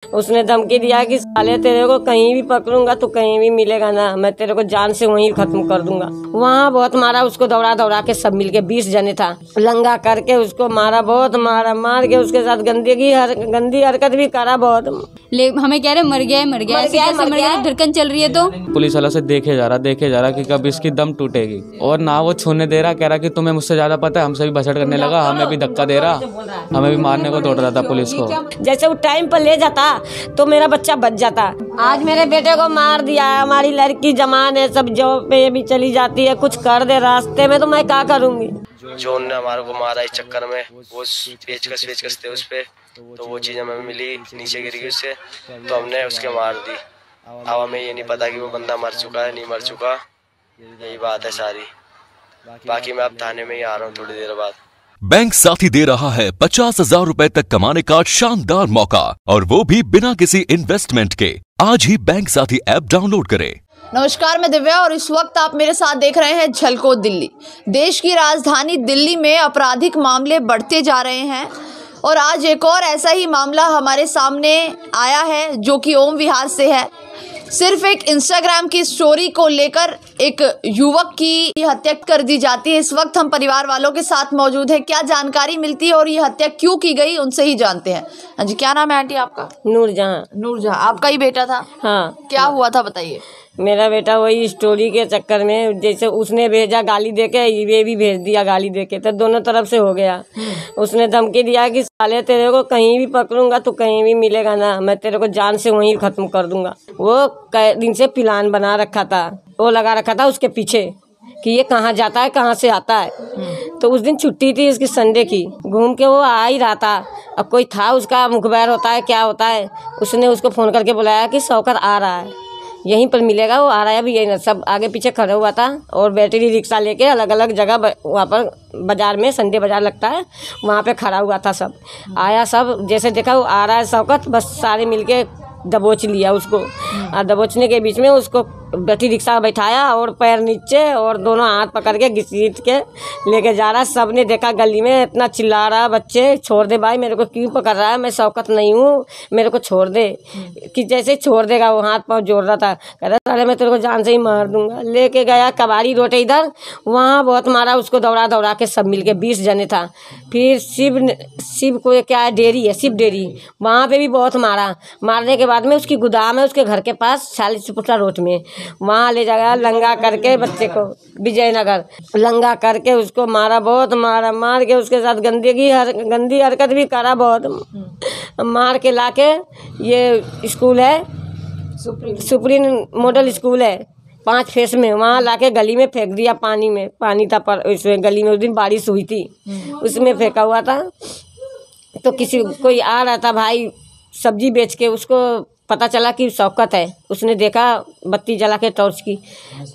उसने धमकी दिया कि साले तेरे को कहीं भी पकड़ूंगा तो कहीं भी मिलेगा ना, मैं तेरे को जान से वहीं खत्म कर दूंगा। वहाँ बहुत मारा उसको, दौड़ा दौड़ा के सब मिलके 20 जने था, लंगा करके उसको मारा, बहुत मारा, मार के उसके साथ गंदी हरकत भी करा बहुत। हमें कह रहे मर गया, धड़कन चल रही है। तो पुलिस वाला से देखे जा रहा कि कब इसकी दम टूटेगी, और ना वो छूने दे रहा, कह रहा कि तुम्हें मुझसे ज्यादा पता है। हमसे भी बसड़ करने लगा, हमें भी धक्का दे रहा, हमें भी मारने को दौड़ रहा था पुलिस को। जैसे वो टाइम पर ले जाता तो मेरा बच्चा बच जाता। आज मेरे बेटे को मार दिया है। हमारी लड़की जवान है, सब जॉब पे भी चली जाती है, कुछ कर दे रास्ते में तो मैं क्या करूँगी। जो उनने हमारे को मारा इस चक्कर में, वो पेचकस थे उस पे, तो वो चीज़ हमें मिली, नीचे गिर गई उससे, तो हमने उसके मार दी। अब हमें ये नहीं पता कि वो बंदा मर चुका है नहीं मर चुका, यही बात है सारी। बाकी मैं अब थाने में ही आ रहा हूँ थोड़ी देर बाद। बैंक साथी दे रहा है 50,000 रुपए तक कमाने का शानदार मौका, और वो भी बिना किसी इन्वेस्टमेंट के। आज ही बैंक साथी ऐप डाउनलोड करें। नमस्कार, मैं दिव्या और इस वक्त आप मेरे साथ देख रहे हैं झलको दिल्ली। देश की राजधानी दिल्ली में आपराधिक मामले बढ़ते जा रहे हैं और आज एक और ऐसा ही मामला हमारे सामने आया है जो कि ओम विहार से है। सिर्फ एक इंस्टाग्राम की स्टोरी को लेकर एक युवक की हत्या कर दी जाती है। इस वक्त हम परिवार वालों के साथ मौजूद हैं। क्या जानकारी मिलती है और ये हत्या क्यों की गई, उनसे ही जानते हैं। हाँ जी, क्या नाम है आंटी आपका? नूरजहां। आपका ही बेटा था? हाँ। क्या हुआ था बताइए। मेरा बेटा वही स्टोरी के चक्कर में, जैसे उसने भेजा गाली देके, ये भी भेज दिया गाली देके, तो दोनों तरफ से हो गया। उसने धमकी दिया कि साले तेरे को कहीं भी पकड़ूंगा तो कहीं भी मिलेगा ना, मैं तेरे को जान से वहीं खत्म कर दूंगा। वो कई दिन से प्लान बना रखा था, वो लगा रखा था उसके पीछे कि ये कहाँ जाता है कहाँ से आता है। तो उस दिन छुट्टी थी इसकी संडे की, घूम के वो आ ही रहा था। अब कोई था उसका मुखबिर होता है क्या होता है, उसने उसको फ़ोन करके बुलाया कि शौकत आ रहा है, यहीं पर मिलेगा। वो आ रहा है अभी, यही ना, सब आगे पीछे खड़े हुआ था और बैटरी रिक्शा लेके अलग अलग जगह वहाँ पर बाज़ार में, संडे बाज़ार लगता है वहाँ पे खड़ा हुआ था। सब आया, सब जैसे देखा वो आ रहा है शौकत, बस सारे मिलके दबोच लिया उसको। और दबोचने के बीच में उसको बैटरी रिक्शा बैठाया और पैर नीचे और दोनों हाथ पकड़ के घसीट के लेके जा रहा। सब ने देखा, गली में इतना चिल्ला रहा, बच्चे छोड़ दे भाई, मेरे को क्यों पकड़ रहा है, मैं शौकत नहीं हूँ, मेरे को छोड़ दे। कि जैसे छोड़ देगा वो हाथ पाँव जोड़ रहा था, कह रहा साले मैं तेरे को जान से ही मार दूंगा। लेके गया कबाड़ी रोड इधर, वहाँ बहुत मारा उसको, दौड़ा दौड़ा के सब मिल के 20 जने था। फिर शिव को क्या है, डेयरी है, शिव डेयरी, वहाँ पे भी बहुत मारा। मारने के बाद में उसकी गोदाम है उसके घर के पास 40 फुटा रोड में, वहाँ ले जाया लंगा करके बच्चे को, विजयनगर लंगा करके उसको मारा, बहुत मारा। मार के उसके साथ गंदी हरकत भी करा बहुत। मार के लाके ये स्कूल है, सुप्रीम मॉडल स्कूल है 5 फेस में, वहाँ लाके गली में फेंक दिया। पानी में पानी था पर उसमें गली में, उस दिन बारिश हुई थी, उसमें फेंका हुआ था। तो कोई आ रहा था भाई सब्जी बेच के, उसको पता चला कि शौकत है। उसने देखा बत्ती जला के टॉर्च की,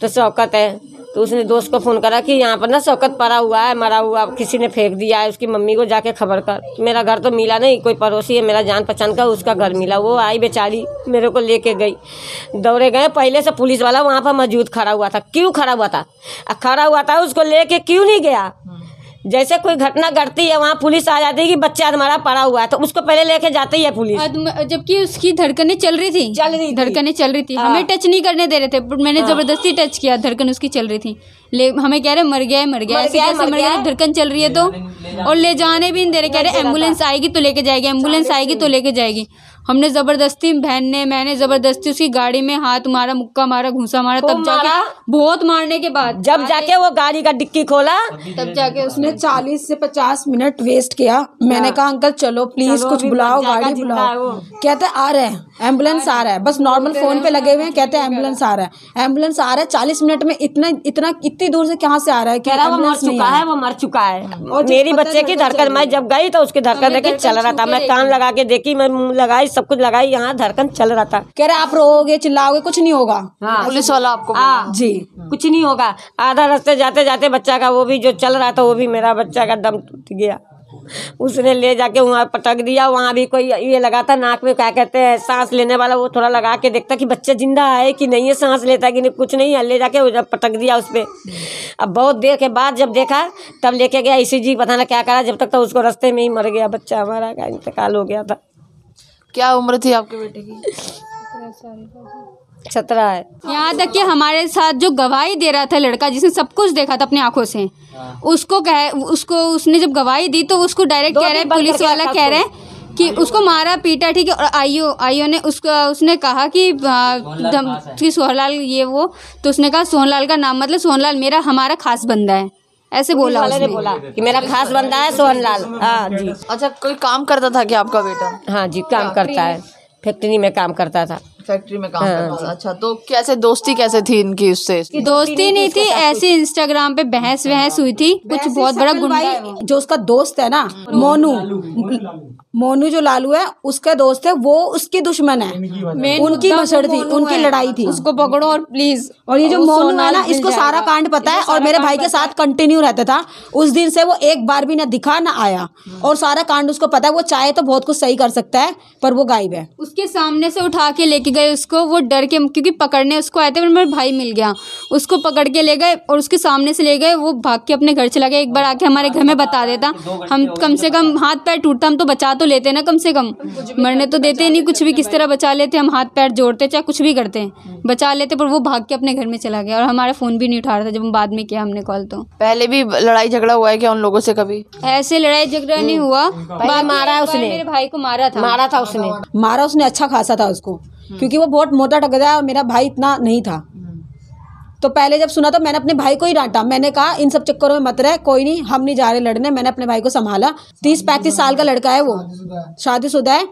तो शौकत है। तो उसने दोस्त को फ़ोन करा कि यहाँ पर ना शौकत पड़ा हुआ है, मरा हुआ, किसी ने फेंक दिया है। उसकी मम्मी को जाके खबर कर। मेरा घर तो मिला नहीं, कोई पड़ोसी है मेरा जान पहचान का, उसका घर मिला। वो आई बेचारी, मेरे को लेके गई, दौड़े गए। पहले से पुलिस वाला वहाँ पर मौजूद खड़ा हुआ था। क्यों खड़ा हुआ था? खड़ा हुआ था उसको लेके क्यों नहीं गया? जैसे कोई घटना घटती है वहाँ पुलिस आ जाती है कि बच्चा हमारा पड़ा हुआ है, तो उसको पहले लेके जाती है पुलिस। जबकि उसकी धड़कनें चल रही थी। धड़कनें चल रही थी। हमें टच नहीं करने दे रहे थे, मैंने जबरदस्ती टच किया, धड़कन उसकी चल रही थी। हमें कह रहे मर गया, धड़कन चल रही है। तो और ले जाने भी नहीं दे रहे, कह रहे एम्बुलेंस आएगी तो लेके जाएगी, एम्बुलेंस आएगी तो लेके जाएगी। हमने जबरदस्ती, मैंने जबरदस्ती उसकी गाड़ी में हाथ मारा, मुक्का मारा, घूंसा मारा, तब जाके बहुत मारने के बाद जब जाके वो गाड़ी का डिक्की खोला, तब जाके उसने 40 से 50 मिनट वेस्ट किया। मैंने कहा अंकल चलो प्लीज कुछ बुलाओ, गाड़ी बुलाओ। कहते आ रहे हैं, एम्बुलेंस आ रहा है, बस नॉर्मल फोन पे लगे हुए हैं, कहते हैं एम्बुलेंस आ रहा है, एम्बुलेंस आ रहा है। 40 मिनट में इतनी दूर से कहाँ से आ रहा है? वो मर चुका है। और मेरी बच्चे की धड़कन, मैं जब गई तो उसकी धड़कन देखी चल रहा था। मैं कान लगा के देखी, मैं मुँह लगाई, सब कुछ लगाई, यहाँ धड़कन चल रहा था। कह रहे आप रोओगे चिल्लाओगे कुछ नहीं होगा। हाँ, पुलिस वाला आपको जी कुछ नहीं होगा। आधा रास्ते जाते जाते बच्चा का, वो भी जो चल रहा था, वो भी मेरा बच्चा का दम टूट गया। उसने ले जाके वहाँ पटक दिया। वहाँ भी कोई ये लगा था नाक में, क्या कहते हैं, सांस लेने वाला, वो थोड़ा लगा के देखता कि बच्चा जिंदा है कि नहीं है, सांस लेता है कि नहीं, कुछ नहीं है। ले जाके पटक दिया उस पर। अब बहुत देर के बाद जब देखा तब लेके गया ECG, पता ना क्या करा, जब तक तो उसको रास्ते में ही मर गया बच्चा हमारा का, इंतकाल हो गया था। क्या उम्र थी आपके बेटे की? 17 है। यहाँ तक कि हमारे साथ जो गवाही दे रहा था लड़का, जिसने सब कुछ देखा था अपनी आंखों से, उसको उसने जब गवाही दी तो उसको डायरेक्ट कह रहे हैं, पुलिस वाला कह रहे हैं कि उसको मारा पीटा, ठीक है। और आईओ ने उसने कहा कि सोहनलाल ये वो, तो उसने कहा सोहनलाल का नाम मतलब सोहनलाल हमारा खास बंदा है, ऐसे बोला उसने। बोला कि मेरा खास बंदा है सोहनलाल। हाँ जी। अच्छा, कोई काम करता था क्या आपका बेटा? हाँ जी, काम करता है, फैक्ट्री में काम करता था। फैक्ट्री में काम करता था। अच्छा, तो कैसे दोस्ती कैसे थी इनकी उससे? दोस्ती नहीं थी, ऐसे इंस्टाग्राम पे बहस हुई थी। कुछ बहुत बड़ा गुंडा जो उसका दोस्त है ना, मोनू जो लालू है उसका दोस्त है, वो उसकी दुश्मन है। उनकी भसड़ थी, उनकी लड़ाई थी। उसको पकड़ो और प्लीज। और ये जो मोनू है ना, इसको सारा कांड पता है और मेरे भाई के साथ कंटिन्यू रहता था। उस दिन से वो एक बार भी ना दिखा ना आया और सारा कांड उसको पता है। वो चाहे तो बहुत कुछ सही कर सकता है पर वो गायब है। उसके सामने से उठा के लेके गए उसको, वो डर के, क्योंकि पकड़ने उसको आए थे, पर मेरा भाई मिल गया, उसको पकड़ के ले गए और उसके सामने से ले गए। वो भाग के अपने घर चला गया। एक बार आके हमारे घर में बता देता, हम कम से कम हाथ पैर टूटता हम तो बचा तो लेते ना, कम से कम मरने तो देते नहीं, कुछ भी किस तरह बचा लेते। हम हाथ पैर जोड़ते चाहे कुछ भी करते बचा लेते, पर वो भाग के अपने घर में चला गया और हमारा फोन भी नहीं उठा रहा था जब हम बाद में किया हमने कॉल। तो पहले भी लड़ाई झगड़ा हुआ है क्या उन लोगों से कभी? ऐसे लड़ाई झगड़ा नहीं हुआ, मारा उसने, मेरे भाई को मारा था उसने अच्छा खासा था उसको, क्योंकि वो बहुत मोटा टकरा है और मेरा भाई इतना नहीं था। तो पहले जब सुना तो मैंने अपने भाई को ही डांटा। मैंने कहा इन सब चक्करों में मत रहे, कोई नहीं, हम नहीं जा रहे लड़ने। मैंने अपने भाई को संभाला। 30-35 साल का लड़का है, वो शादीशुदा है,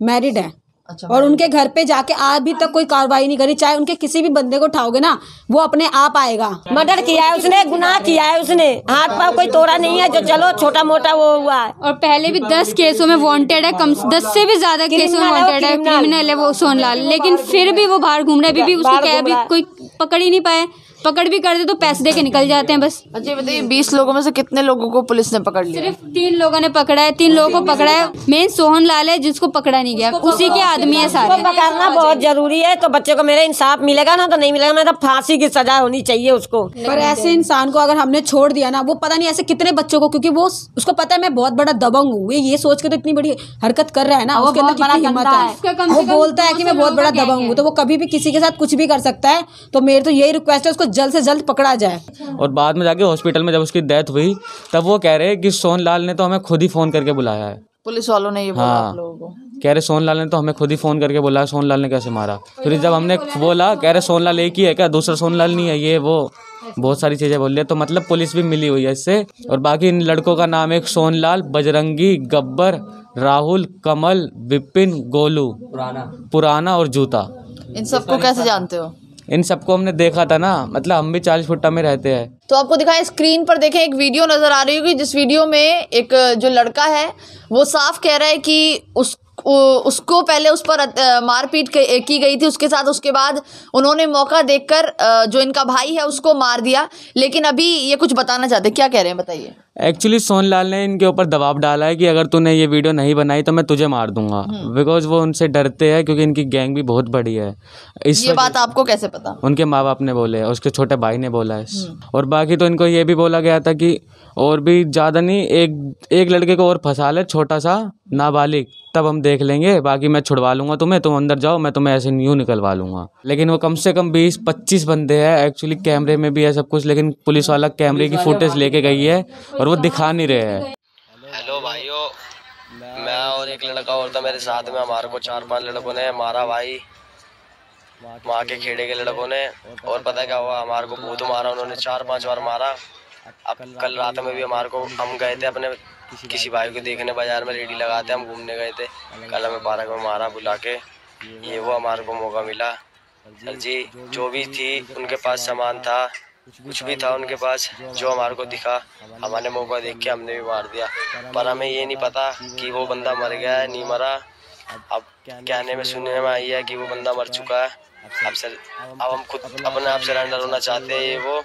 मैरिड है। अच्छा, और उनके घर पे जाके अभी तक कोई कार्रवाई नहीं करी। चाहे उनके किसी भी बंदे को उठाओगे ना, वो अपने आप आएगा। मर्डर किया है उसने, गुनाह किया है उसने, हाथ पाँव कोई तोड़ा नहीं है जो चलो छोटा मोटा वो हुआ है। और पहले भी 10 केसों में वांटेड है, कम 10 से भी ज्यादा केसों में वांटेड है, क्रिमिनल है वो सोहनलाल। लेकिन फिर भी वो बाहर घूम रहा है। अभी भी उसको क्या, अभी कोई पकड़ ही नहीं पाए। पकड़ भी कर दे तो पैसे दे के निकल जाते हैं बस। अच्छा बताइए, 20 लोगों में से कितने लोगों को पुलिस ने पकड़ लिया? सिर्फ 3 लोगों ने पकड़ा है, 3 लोगों को पकड़ा है। मेन सोहनलाल है जिसको पकड़ा नहीं गया, उसी के आदमी है सारे। पकड़ना बहुत जरूरी है, तो बच्चों को मेरा इंसाफ मिलेगा ना, तो नहीं मिलेगा ना तो फांसी की सजा होनी चाहिए उसको। पर ऐसे इंसान को अगर हमने छोड़ दिया ना, वो पता नहीं ऐसे कितने बच्चों को, क्योंकि वो उसको पता है मैं बहुत बड़ा दबंग हूँ, ये सोच के तो इतनी बड़ी हरकत कर रहा है ना, उसके अंदर कितनी हिम्मत है। वो बोलता है कि मैं बहुत बड़ा दबंग हूँ, तो वो कभी भी किसी के साथ कुछ भी कर सकता है। तो मेरी तो यही रिक्वेस्ट है, उसको जल्द से जल्द पकड़ा जाए। और बाद में जाके हॉस्पिटल में जब उसकी डेथ हुई तब वो कह रहे हैं कि सोहनलाल ने तो हमें खुद ही फोन करके बुलाया है। पुलिस वालों ने ये बोला आप लोगों को? कह रहे सोहनलाल ने तो हमें खुद ही फोन करके बुलाया, सोहनलाल ने कैसे मारा। फिर जब हमने बोला, कह रहे सोहनलाल एक ही है क्या, दूसरा सोहनलाल नहीं है, ये वो बहुत सारी चीजें बोल रही है। तो मतलब पुलिस भी मिली हुई है इससे। और बाकी इन लड़कों का नाम है सोहनलाल, बजरंगी, गब्बर, राहुल, कमल, विपिन, गोलू, पुराना और जूता। इन सबको कैसे जानते हो? इन सबको हमने देखा था ना, मतलब हम भी 40 फुट्टा में रहते हैं। तो आपको दिखाएं, स्क्रीन पर देखें, एक वीडियो नजर आ रही होगी, जिस वीडियो में एक जो लड़का है वो साफ कह रहा है कि उसको पहले उस पर मारपीट की गई थी उसके साथ। उसके बाद उन्होंने मौका देखकर जो इनका भाई है उसको मार दिया। लेकिन अभी ये कुछ बताना चाहते, क्या कह रहे हैं बताइए? एक्चुअली सोहनलाल ने इनके ऊपर दबाव डाला है कि अगर तूने ये वीडियो नहीं बनाई तो मैं तुझे मार दूंगा। बिकॉज वो उनसे डरते हैं, क्योंकि इनकी गैंग भी बहुत बड़ी है। ये बात आपको कैसे पता? उनके माँ बाप ने बोले, उसके छोटे भाई ने बोला है। और बाकी तो इनको ये भी बोला गया था कि और भी ज़्यादा नहीं, एक लड़के को और फंसा ले, छोटा सा नाबालिग, तब हम देख लेंगे, बाकी मैं छुड़वा लूंगा तुम्हें, तुम अंदर जाओ, मैं तुम्हें ऐसे न्यू निकलवा लूंगा। लेकिन वो कम से कम 20-25 बंदे हैं। एक्चुअली कैमरे में भी है सब कुछ, लेकिन पुलिस वाला कैमरे की फुटेज लेके गई है और वो दिखा नहीं रहे हैं। हेलो भाइयों, मैं और एक लड़का और था मेरे साथ में, हमारे को 4-5 लड़कों ने मारा भाई, वहाँ के खेड़े के लड़कों ने। और पता क्या हुआ, हमारे को भूत मारा उन्होंने, 4-5 बार मारा। अब कल रात में भी हमारे को, हम गए थे अपने किसी भाई को देखने, बाजार में रेडी लगाते हम घूमने गए थे, कल हमें पार्क में मारा बुला के। ये वो हमारे को मौका मिला सर जी। जो भी थी उनके पास सामान था, कुछ भी था उनके पास, जो हमारे को दिखा, हमारे मौका देख के हमने भी मार दिया। पर हमें ये नहीं पता कि वो बंदा मर गया है नहीं मरा। अब कहने में सुनने में आई है कि वो बंदा मर चुका है। अब हम खुद अपने आप सरेंडर होना चाहते हैं ये वो।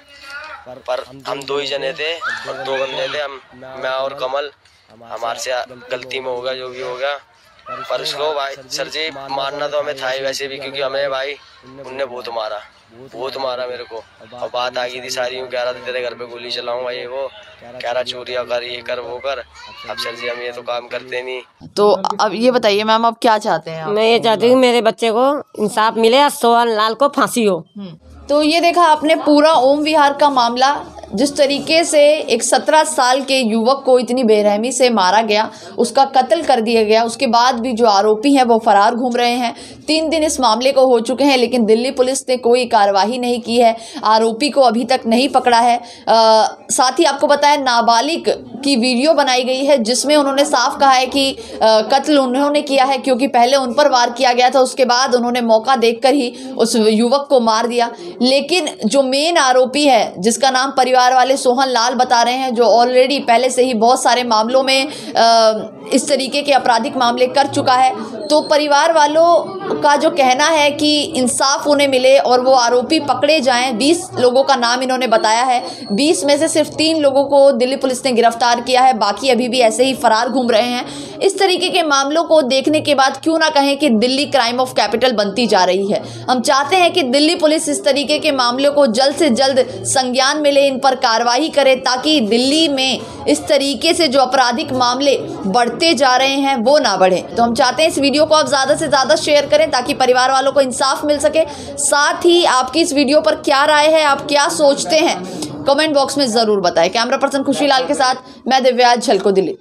पर हम 2 ही जने थे और 2 बंदे थे, हम, मैं और कमल। हमारे से गलती में होगा जो भी होगा, पर उसको भाई सर जी मारना तो हमें था ही वैसे भी, क्योंकि हमें भाई उनने बहुत मारा मेरे को। और बात आ गई थी सारी, यूँ कह रहा था तेरे घर पे गोली चलाऊं भाई, वो कह रहा चोरियां कर, ये कर वो कर। अब सर जी हम ये तो काम करते नहीं। तो अब ये बताइए मैम, अब क्या चाहते हैं आप? मैं ये चाहती हूँ मेरे बच्चे को इंसाफ मिले और सोहन लाल को फांसी हो। तो ये देखा आपने पूरा ओम विहार का मामला, जिस तरीके से एक 17 साल के युवक को इतनी बेरहमी से मारा गया, उसका कत्ल कर दिया गया। उसके बाद भी जो आरोपी हैं वो फरार घूम रहे हैं। 3 दिन इस मामले को हो चुके हैं, लेकिन दिल्ली पुलिस ने कोई कार्रवाई नहीं की है, आरोपी को अभी तक नहीं पकड़ा है। साथ ही आपको बताया नाबालिग की वीडियो बनाई गई है, जिसमें उन्होंने साफ कहा है कि कत्ल उन्होंने किया है, क्योंकि पहले उन पर वार किया गया था, उसके बाद उन्होंने मौका देखकर ही उस युवक को मार दिया। लेकिन जो मेन आरोपी है, जिसका नाम परिवार वाले सोहन लाल बता रहे हैं, जो ऑलरेडी पहले से ही बहुत सारे मामलों में इस तरीके के आपराधिक मामले कर चुका है, तो परिवार वालों का जो कहना है कि इंसाफ उन्हें मिले और वो आरोपी पकड़े जाएं। 20 लोगों का नाम इन्होंने बताया है, 20 में से सिर्फ 3 लोगों को दिल्ली पुलिस ने गिरफ्तार किया है, बाकी अभी भी ऐसे ही फरार घूम रहे हैं। इस तरीके के मामलों को देखने के बाद क्यों ना कहें कि दिल्ली क्राइम ऑफ कैपिटल बनती जा रही है। हम चाहते हैं कि दिल्ली पुलिस इस तरीके के मामलों को जल्द से जल्द संज्ञान मिले, इन पर कार्रवाई करे, ताकि दिल्ली में इस तरीके से जो आपराधिक मामले बढ़ते जा रहे हैं वो ना बढ़े। तो हम चाहते हैं इस वीडियो को आप ज़्यादा से ज़्यादा शेयर करें, ताकि परिवार वालों को इंसाफ मिल सके। साथ ही आपकी इस वीडियो पर क्या राय है, आप क्या सोचते हैं, कमेंट बॉक्स में ज़रूर बताएं। कैमरा पर्सन खुशी लाल के साथ मैं दिव्या, झलको दिल्ली।